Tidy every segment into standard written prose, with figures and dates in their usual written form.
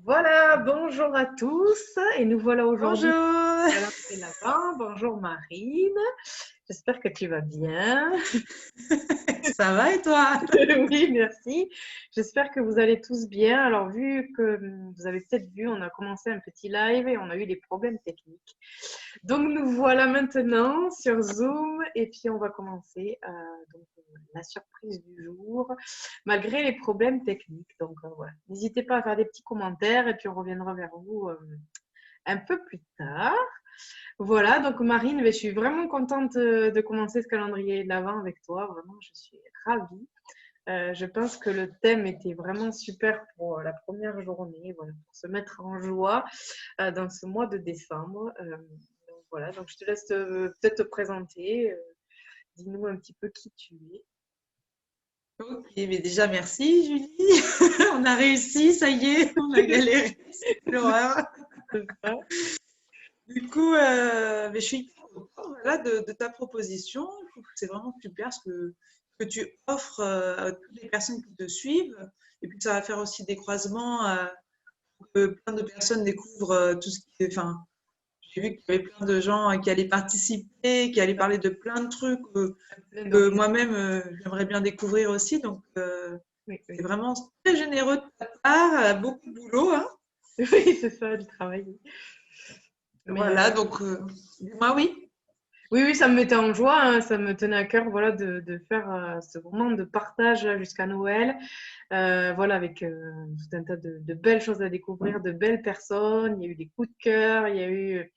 Voilà, bonjour à tous et nous voilà aujourd'hui Bonjour, à l'entrée Lavant. Bonjour Marine, j'espère que tu vas bien. ça va et toi? Oui, merci. J'espère que vous allez tous bien. Alors, vu que vous avez peut-être vu, on a commencé un petit live et on a eu des problèmes techniques. Donc, nous voilà maintenant sur Zoom et puis on va commencer la surprise du jour, malgré les problèmes techniques. Donc, voilà. N'hésitez pas à faire des petits commentaires et puis on reviendra vers vous un peu plus tard. Voilà, donc Marine, je suis vraiment contente de commencer ce calendrier de l'Avent avec toi. Vraiment, je suis ravie. Je pense que le thème était vraiment super pour la première journée, voilà, pour se mettre en joie dans ce mois de décembre. Donc voilà, donc je te laisse peut-être te présenter. Dis-nous un petit peu qui tu es. Ok, mais déjà merci Julie, on a réussi, ça y est, on a galéré, c'était l'horreur. C'est ça. Du coup, mais je suis hyper contente, voilà, de ta proposition. Je trouve que c'est vraiment super ce que tu offres à toutes les personnes qui te suivent. Et puis ça va faire aussi des croisements pour que plein de personnes découvrent tout ce qui est, enfin, j'ai vu qu'il y avait plein de gens qui allaient participer, qui allaient parler de plein de trucs Plein que d'horizons. moi-même j'aimerais bien découvrir aussi. Donc Oui, c'est oui. vraiment très généreux de ta part, beaucoup de boulot, hein. Oui, c'est ça, du travail. Mais Voilà, donc dis-moi oui. oui, oui, ça me mettait en joie, hein, ça me tenait à cœur, voilà, de faire ce moment de partage là, jusqu'à Noël, voilà, avec tout un tas de belles choses à découvrir, de belles personnes. Il y a eu des coups de cœur, il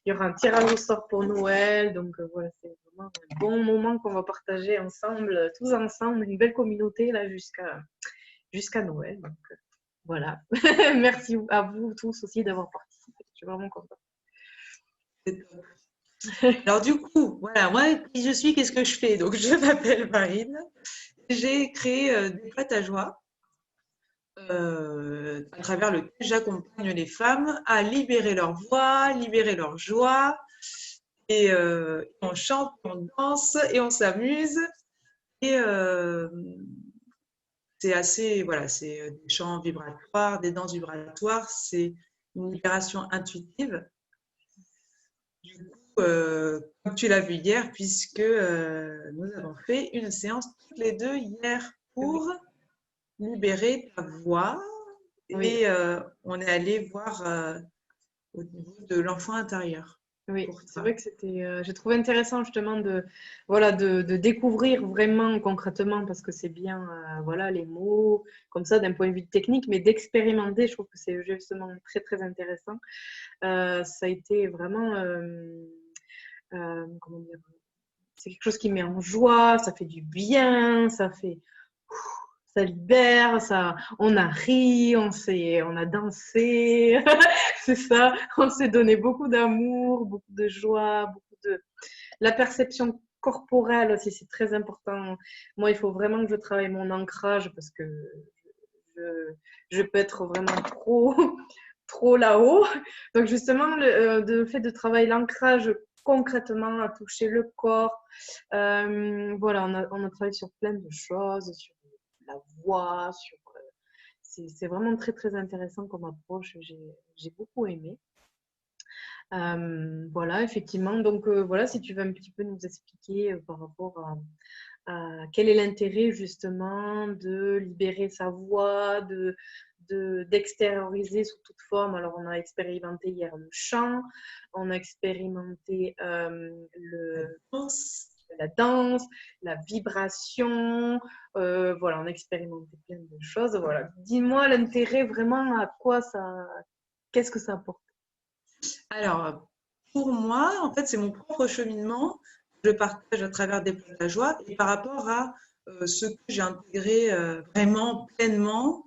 y aura un tirage au sort pour Noël, donc voilà, c'est vraiment un bon moment qu'on va partager ensemble, tous ensemble, une belle communauté là jusqu'à Noël. Donc voilà, merci à vous tous aussi d'avoir participé. Je suis vraiment contente. Alors du coup, voilà, moi qui je suis, qu'est-ce que je fais? Donc je m'appelle Marine. J'ai créé des plats à joie à travers lequel j'accompagne les femmes à libérer leur voix, libérer leur joie. Et on chante, on danse et on s'amuse. Et c'est assez, voilà, c'est des chants vibratoires, des danses vibratoires, c'est une libération intuitive. Du coup, comme tu l'as vu hier, puisque nous avons fait une séance toutes les deux hier Oui, pour libérer ta voix oui, et on est allé voir au niveau de l'enfant intérieur oui. pour C'est toi. vrai que j'ai trouvé intéressant justement voilà, de découvrir vraiment concrètement, parce que c'est bien, voilà, les mots, comme ça, d'un point de vue technique, mais d'expérimenter, je trouve que c'est justement très, très intéressant. Ça a été vraiment, comment dire, c'est quelque chose qui met en joie, ça fait du bien, ça libère, on a ri, on a dansé, c'est ça, on s'est donné beaucoup d'amour, beaucoup de joie, la perception corporelle aussi, c'est très important. Moi, il faut vraiment que je travaille mon ancrage parce que je, je peux être vraiment trop, trop là-haut. Donc, justement, le fait de travailler l'ancrage concrètement, à toucher le corps, voilà, on a travaillé sur plein de choses, sur la voix, c'est vraiment très, très intéressant comme approche. J'ai beaucoup aimé. Voilà, effectivement. Donc, voilà, si tu veux un petit peu nous expliquer par rapport à quel est l'intérêt justement de libérer sa voix, d'extérioriser sous toute forme. Alors, on a expérimenté hier le chant, on a expérimenté La danse. la danse, la vibration. Voilà, on a expérimenté plein de choses. Voilà. Dis-moi l'intérêt vraiment, qu'est-ce que ça apporte? Alors, pour moi, en fait, c'est mon propre cheminement que je partage à travers des plats de la joie et par rapport à ce que j'ai intégré vraiment pleinement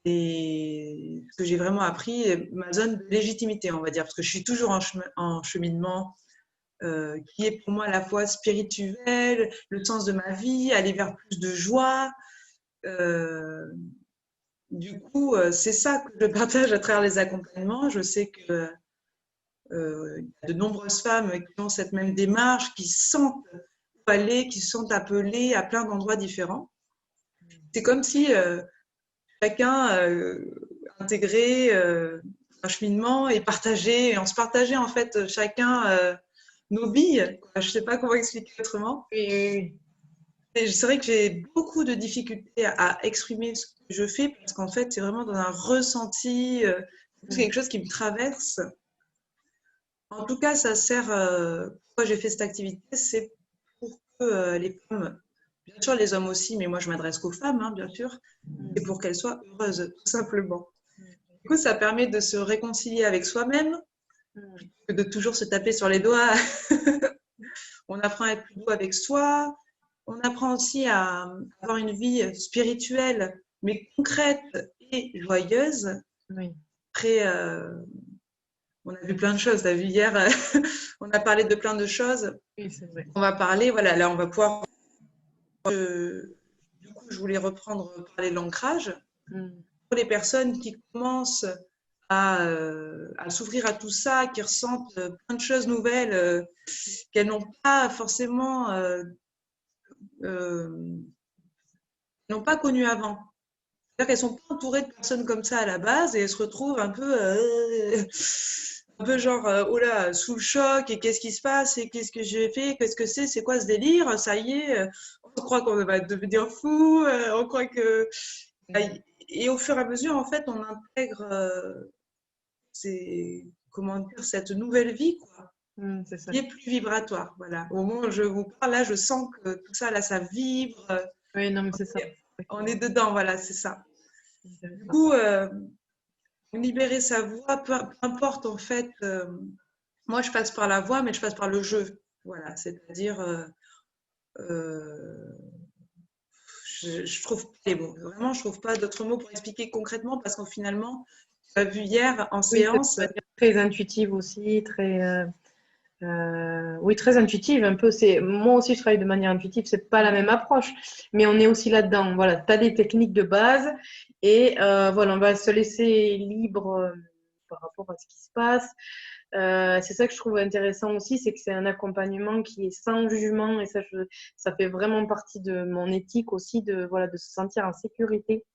et ce que j'ai vraiment appris, ma zone de légitimité, on va dire, parce que je suis toujours en cheminement qui est pour moi à la fois spirituel, le sens de ma vie, aller vers plus de joie. Euh, du coup, c'est ça que je partage à travers les accompagnements. Je sais que il y a de nombreuses femmes qui ont cette même démarche, qui sentent où aller, qui se sentent appelées à plein d'endroits différents. C'est comme si chacun intégrer un cheminement et partager. Et on se partageait en fait chacun nos billes. Je ne sais pas comment expliquer autrement. Oui, oui, oui. Et c'est vrai que j'ai beaucoup de difficultés à exprimer ce que je fais parce qu'en fait, c'est vraiment dans un ressenti, c'est quelque chose qui me traverse. En tout cas, ça sert. Pourquoi j'ai fait cette activité, c'est pour que les femmes, bien sûr les hommes aussi, mais moi je m'adresse qu'aux femmes, hein, bien sûr, et pour qu'elles soient heureuses, tout simplement. Du coup, ça permet de se réconcilier avec soi-même, que de toujours se taper sur les doigts. On apprend à être plus doux avec soi. On apprend aussi à avoir une vie spirituelle, mais concrète et joyeuse. Oui, Après, on a vu plein de choses. Tu as vu hier, on a parlé de plein de choses. oui, c'est vrai. On va parler, voilà, là, on va pouvoir. Du coup, je voulais reprendre, parler de l'ancrage. Pour les personnes qui commencent à s'ouvrir à tout ça, qui ressentent plein de choses nouvelles qu'elles n'ont pas forcément n'ont pas connues avant. C'est-à-dire qu'elles ne sont pas entourées de personnes comme ça à la base et elles se retrouvent un peu genre, oh là, sous le choc et qu'est-ce qui se passe et qu'est-ce que j'ai fait, qu'est-ce que c'est quoi ce délire, ça y est, on croit qu'on va devenir fou, on croit que… Et au fur et à mesure, en fait, on intègre comment dire, cette nouvelle vie, quoi, C'est ça. qui est plus vibratoire. Voilà. Au moment où je vous parle, là, je sens que tout ça, là, ça vibre. Oui, non, mais c'est ça. On est dedans, voilà, c'est ça. Du Intéressant. coup, libérer sa voix, peu importe, en fait. Moi, je passe par la voix, mais je passe par le jeu. Voilà, c'est-à-dire, je trouve pas les mots. Vraiment, je trouve pas d'autres mots pour expliquer concrètement parce qu'en finalement, tu as vu hier en Oui, c'est séance. très intuitive aussi, oui, très intuitive. Un peu, moi aussi, je travaille de manière intuitive. C'est pas la même approche, mais on est aussi là-dedans. Voilà, tu as des techniques de base et voilà, on va se laisser libre par rapport à ce qui se passe. C'est ça que je trouve intéressant aussi, c'est que c'est un accompagnement qui est sans jugement et ça fait vraiment partie de mon éthique aussi voilà, de se sentir en sécurité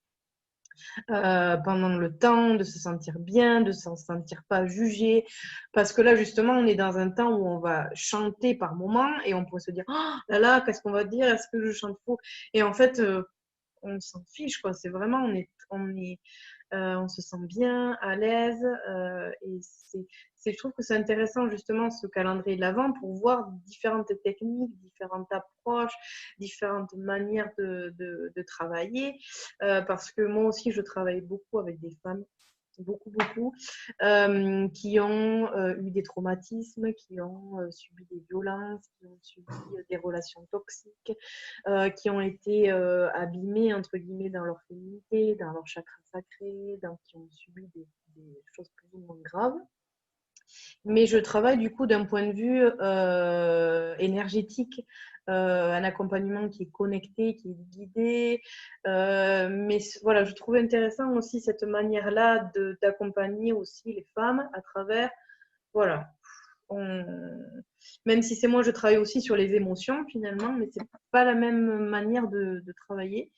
pendant le temps, de se sentir bien, de se sentir pas jugé. Parce que là, justement, on est dans un temps où on va chanter par moment et on pourrait se dire, oh là là, qu'est-ce qu'on va dire? Est-ce que je chante faux? Et en fait, on s'en fiche, quoi. C'est vraiment, on se sent bien, à l'aise. Et je trouve que c'est intéressant justement ce calendrier de l'Avent pour voir différentes techniques, différentes approches, différentes manières de travailler. Parce que moi aussi, je travaille beaucoup avec des femmes beaucoup, qui ont eu des traumatismes, qui ont subi des violences, qui ont subi des relations toxiques, qui ont été abîmées, entre guillemets, dans leur féminité, dans leur chakra sacré, qui ont subi des choses plus ou moins graves. Mais je travaille du coup d'un point de vue énergétique, un accompagnement qui est connecté, qui est guidé. Mais voilà, je trouve intéressant aussi cette manière-là d'accompagner aussi les femmes à travers, voilà. Même si c'est moi, je travaille aussi sur les émotions finalement, mais c'est pas la même manière de travailler.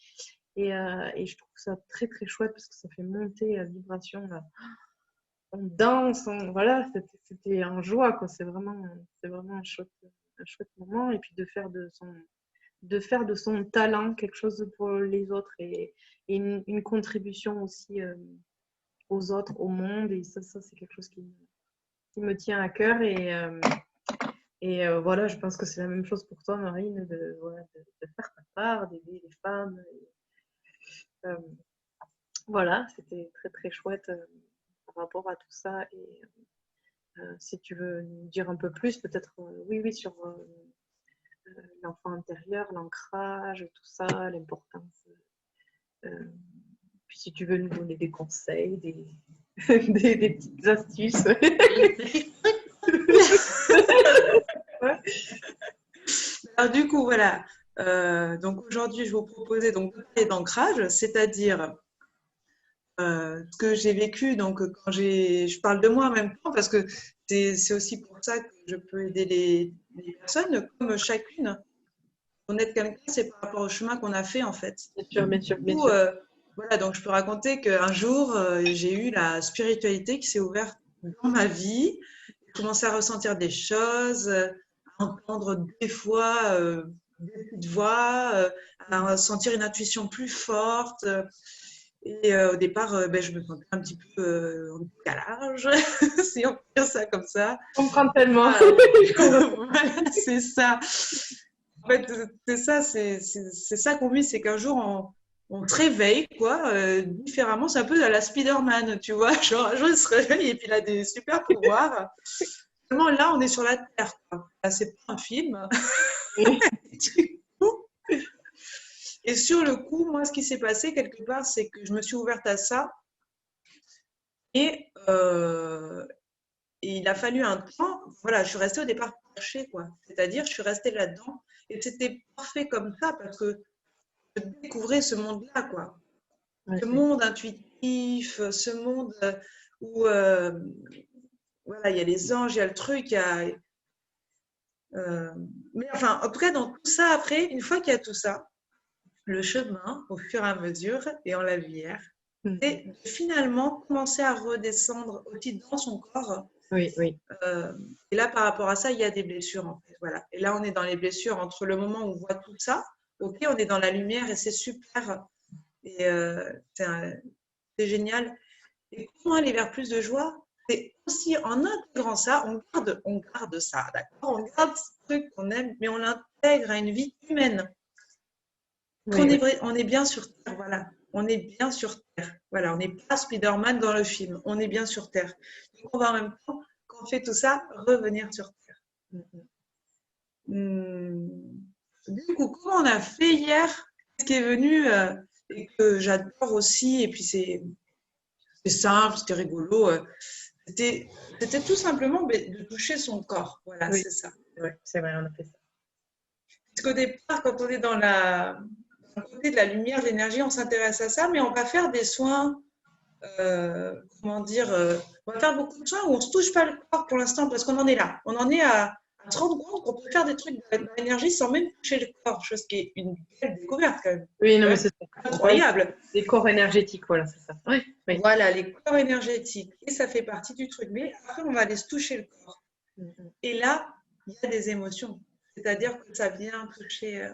Et je trouve ça très très chouette parce que ça fait monter la vibration là. On danse, voilà, c'était en joie, quoi. C'est vraiment un chouette moment. Et puis de faire de son talent quelque chose pour les autres et une contribution aussi aux autres, au monde. Et ça c'est quelque chose qui me tient à cœur. Voilà, je pense que c'est la même chose pour toi, Marine, voilà, de faire ta part, d'aider les femmes. Euh, voilà, c'était très très chouette par rapport à tout ça. Et si tu veux nous dire un peu plus, peut-être, oui, sur l'enfant intérieur, l'ancrage, tout ça, l'importance. Puis si tu veux nous donner des conseils, des petites astuces. Ouais. Alors du coup, voilà. Donc aujourd'hui, je vais vous proposer donc de parler d'ancrage, c'est-à-dire ce que j'ai vécu. Donc quand je parle de moi en même temps parce que c'est aussi pour ça que je peux aider les personnes, comme chacune. Connaître quelqu'un, c'est par rapport au chemin qu'on a fait en fait. Bien sûr, bien sûr, Du bien coup, sûr. Voilà, donc je peux raconter qu'un jour, j'ai eu la spiritualité qui s'est ouverte dans ma vie. J'ai commencé à ressentir des choses, à entendre des fois des petites voix, à sentir une intuition plus forte. Et au départ, ben, je me sentais un petit peu en décalage, si on peut dire ça comme ça. Je comprends tellement. Ah, voilà, c'est ça. En fait, c'est ça, c'est ça qu'on vit, c'est qu'un jour, on te réveille, quoi, différemment. C'est un peu à la Spider-Man, tu vois. Genre, un jour, il se réveille et puis il a des super pouvoirs. Seulement, là, on est sur la Terre, quoi. Là, c'est pas un film. Et sur le coup, moi, ce qui s'est passé quelque part, c'est que je me suis ouverte à ça. Et, et il a fallu un temps. Voilà, je suis restée au départ perchée, quoi. C'est-à-dire, je suis restée là-dedans. Et c'était parfait comme ça parce que je découvrais ce monde-là, quoi. Ouais, Ce monde intuitif, ce monde où voilà, il y a les anges, il y a le truc, il y a, mais enfin, en tout cas, dans tout ça, après, une fois qu'il y a tout ça, le chemin, au fur et à mesure, et on l'a vu hier, c'est de finalement commencer à redescendre aussi dans son corps. oui, oui. Et là, par rapport à ça, il y a des blessures, en fait. Voilà. Et là, on est dans les blessures entre le moment où on voit tout ça, ok, on est dans la lumière et c'est super. Et c'est génial. Et comment aller vers plus de joie? C'est aussi en intégrant ça, on garde ça, d'accord? On garde ce truc qu'on aime, mais on l'intègre à une vie humaine. Oui, oui. On est bien sur Terre, voilà. On est bien sur Terre. Voilà, on n'est pas Spider-Man dans le film, on est bien sur Terre. Donc on va en même temps, quand on fait tout ça, revenir sur Terre. Du coup, comment on a fait hier? Ce qui est venu et que j'adore aussi, et puis c'est simple, c'était rigolo. C'était tout simplement de toucher son corps. Voilà, Oui, c'est ça. c'est vrai, on a fait ça. Parce qu'au départ, quand on est dans le côté de la lumière, de l'énergie, on s'intéresse à ça, mais on va faire des soins, comment dire, on va faire beaucoup de soins où on ne se touche pas le corps pour l'instant parce qu'on en est là. On en est à se rendre compte qu'on peut faire des trucs de l'énergie sans même toucher le corps, chose qui est une belle découverte quand même. Oui, non, mais Ouais, c'est ça. incroyable. Les corps énergétiques, voilà, c'est ça. Oui, oui. Voilà, les corps énergétiques. Et ça fait partie du truc. Mais après, on va aller se toucher le corps. Et là, il y a des émotions. C'est-à-dire que ça vient toucher,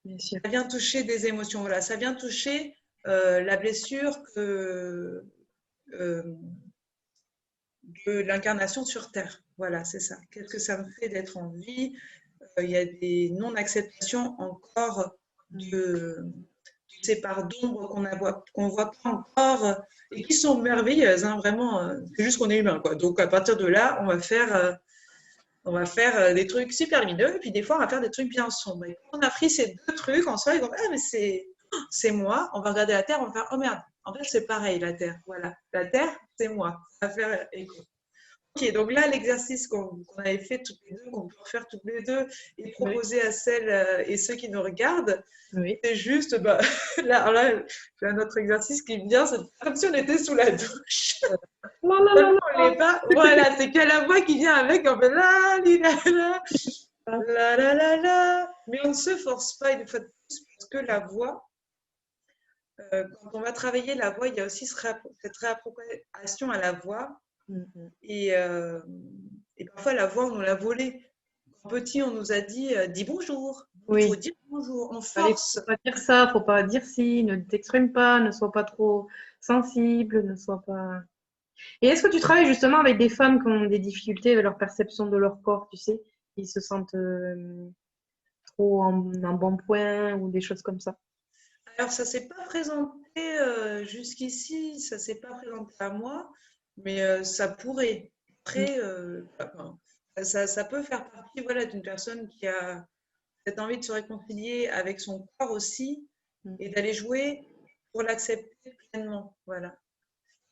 Bien sûr. ça vient toucher des émotions. Voilà, ça vient toucher la blessure de l'incarnation sur Terre. Voilà, c'est ça. Qu'est-ce que ça me fait d'être en vie? Il y a des non-acceptations encore de ces parts d'ombre qu'on voit pas encore et qui sont merveilleuses, hein, vraiment. C'est juste qu'on est humain, quoi. Donc à partir de là, on va faire des trucs super lumineux, et puis des fois, on va faire des trucs bien sombres. Et quand on a pris ces deux trucs en soi, ils vont ah, mais c'est moi. On va regarder la Terre, on va faire oh merde, en fait, c'est pareil, la Terre. Voilà, la Terre, c'est moi. Ça va faire écho. Ok, donc là, l'exercice qu'on avait fait toutes les deux, qu'on peut refaire toutes les deux et proposer à celles et ceux qui nous regardent, Oui. c'est juste, bah, là j'ai un autre exercice qui me vient, c'est comme si on était sous la douche. Non, non, non, On l'est pas. Voilà, c'est que la voix qui vient avec, on fait la, li, la. Mais on ne se force pas une fois de plus parce que la voix, quand on va travailler la voix, il y a aussi cette réappropriation à la voix. Et parfois, la voix, on nous l'a volée. Quand petit, on nous a dit dis bonjour. Il faut Oui. dire bonjour. On Allez, force. faut pas dire ça, faut pas dire ci, ne t'exprime pas, ne sois pas trop sensible, ne sois pas. Et est-ce que tu travailles justement avec des femmes qui ont des difficultés avec leur perception de leur corps, tu sais, ils se sentent trop en bon point ou des choses comme ça? Alors, ça ne s'est pas présenté jusqu'ici, ça ne s'est pas présenté à moi, mais ça pourrait. Après, enfin, ça peut faire partie voilà, d'une personne qui a cette envie de se réconcilier avec son corps aussi et d'aller jouer pour l'accepter pleinement. Voilà.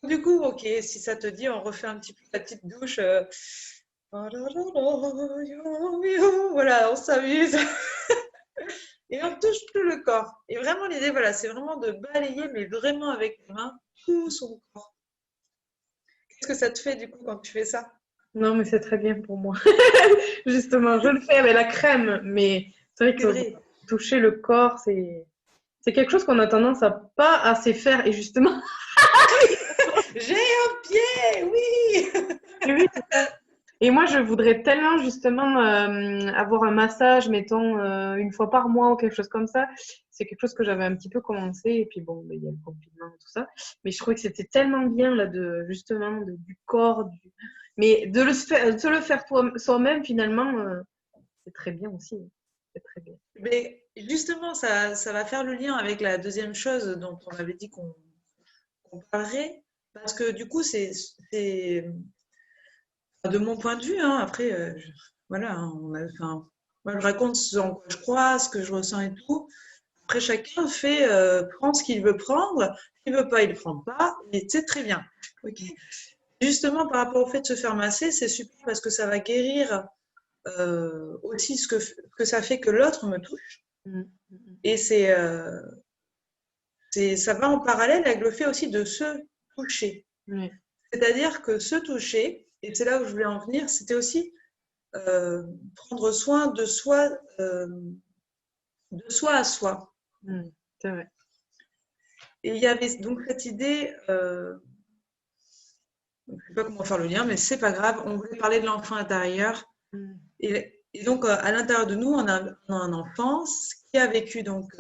Du coup, ok, si ça te dit, on refait un petit peu la petite douche. Voilà, on s'amuse. Et on touche tout le corps. Et vraiment, l'idée, voilà, c'est vraiment de balayer, mais vraiment avec les mains, tout son corps. Qu'est-ce que ça te fait du coup quand tu fais ça? Non, mais c'est très bien pour moi. Justement, je le fais avec la crème, mais c'est vrai C'est que vrai. toucher le corps, C'est quelque chose qu'on a tendance à pas assez faire. Et justement, J'ai un pied, oui. oui, c'est ça. Et moi, je voudrais tellement justement avoir un massage, mettons, une fois par mois ou quelque chose comme ça. C'est quelque chose que j'avais un petit peu commencé. Et puis bon, ben, il y a le confinement et tout ça. Mais je trouvais que c'était tellement bien là, de justement du corps. Mais de se le faire soi-même, finalement, c'est très bien aussi. C'est très bien. Mais justement, ça va faire le lien avec la deuxième chose dont on avait dit qu'on parlerait. Parce que du coup, de mon point de vue, hein, après, voilà, hein, enfin, moi je raconte ce en quoi je crois, ce que je ressens et tout. Après, chacun prend ce qu'il veut prendre. S'il veut pas, il ne prend pas. Et c'est très bien. Ok. Justement, par rapport au fait de se faire masser, c'est super parce que ça va guérir aussi que ça fait que l'autre me touche. Mm, mm, mm. Et ça va en parallèle avec le fait aussi de se toucher. Ouais. C'est-à-dire que se toucher, et c'est là où je voulais en venir, c'était aussi prendre soin de soi à soi. Mm, c'est vrai. Et il y avait donc cette idée, je ne sais pas comment faire le lien, mais c'est pas grave, on voulait parler de l'enfant intérieur. Mm, Et donc, à l'intérieur de nous, on a un enfant qui a vécu, donc,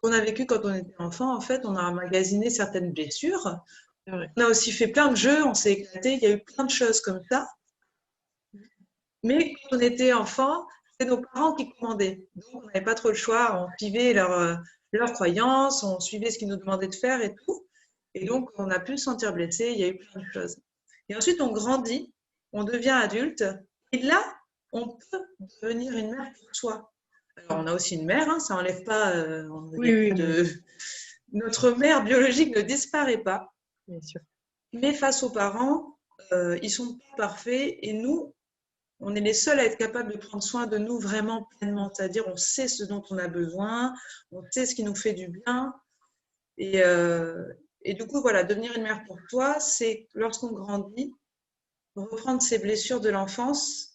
qu'on a vécu quand on était enfant. En fait, on a emmagasiné certaines blessures. c'est vrai. On a aussi fait plein de jeux, on s'est éclaté, il y a eu plein de choses comme ça. Mais quand on était enfant, c'était nos parents qui commandaient. Donc, on n'avait pas trop le choix. On suivait leurs croyances, on suivait ce qu'ils nous demandaient de faire et tout. Et donc, on a pu se sentir blessé. Il y a eu plein de choses. Et ensuite, on grandit, on devient adulte. Et là, on peut devenir une mère pour soi. Alors, on a aussi une mère, hein, ça n'enlève pas. Oui, oui, Notre mère biologique ne disparaît pas. bien sûr. Mais face aux parents, ils sont pas parfaits. Et nous, on est les seuls à être capables de prendre soin de nous vraiment pleinement. C'est-à-dire, on sait ce dont on a besoin, on sait ce qui nous fait du bien. Et, euh, et du coup, voilà, devenir une mère pour toi, c'est lorsqu'on grandit, reprendre ses blessures de l'enfance.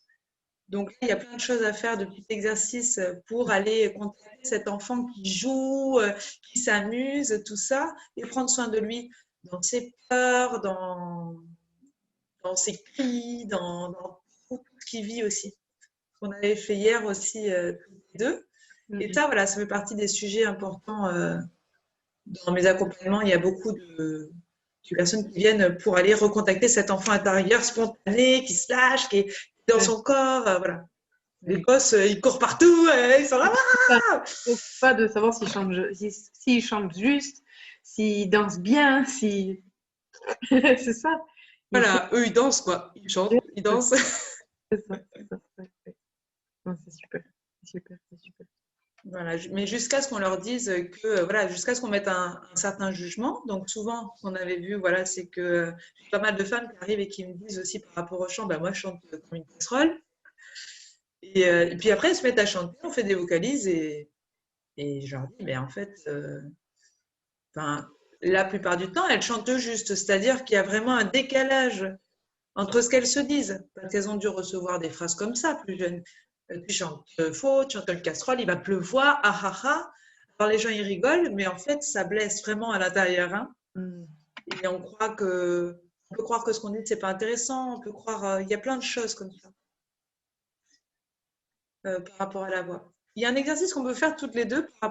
Donc, là, il y a plein de choses à faire, de petits exercices pour aller contacter cet enfant qui joue, qui s'amuse, tout ça, et prendre soin de lui dans ses peurs, dans ses cris, dans tout ce qu'il vit aussi. Qu'on avait fait hier aussi tous les deux. Et ça, voilà, ça fait partie des sujets importants dans mes accompagnements. Il y a beaucoup de personnes qui viennent pour aller recontacter cet enfant intérieur spontané, qui se lâche, qui est dans son corps. Voilà. Les gosses, ils courent partout, ils sont là. Pas de savoir s'il chante juste, s'il danse bien, si. C'est ça. Voilà, eux, ils dansent, quoi. Ils chantent, ils dansent. C'est ça, c'est ça. Non, c'est super. C'est super, c'est super. Voilà, mais jusqu'à ce qu'on leur dise que, voilà, jusqu'à ce qu'on mette un certain jugement. Donc, souvent, ce qu'on avait vu, voilà, c'est que j'ai pas mal de femmes qui arrivent et qui me disent aussi par rapport au chant, bah, moi, je chante comme une casserole. Et puis après, elles se mettent à chanter, on fait des vocalises et je leur dis, mais en fait, enfin, la plupart du temps, elles chantent juste. C'est-à-dire qu'il y a vraiment un décalage entre ce qu'elles se disent. Parce qu'elles ont dû recevoir des phrases comme ça, plus jeunes. Tu chantes faux, tu chantes une casserole, il va pleuvoir, ah ah ah. Alors les gens, ils rigolent, mais en fait, ça blesse vraiment à l'intérieur. Hein. Mm. Et on peut croire que ce qu'on dit, c'est pas intéressant. On peut croire, il y a plein de choses comme ça par rapport à la voix. Il y a un exercice qu'on peut faire toutes les deux par rapport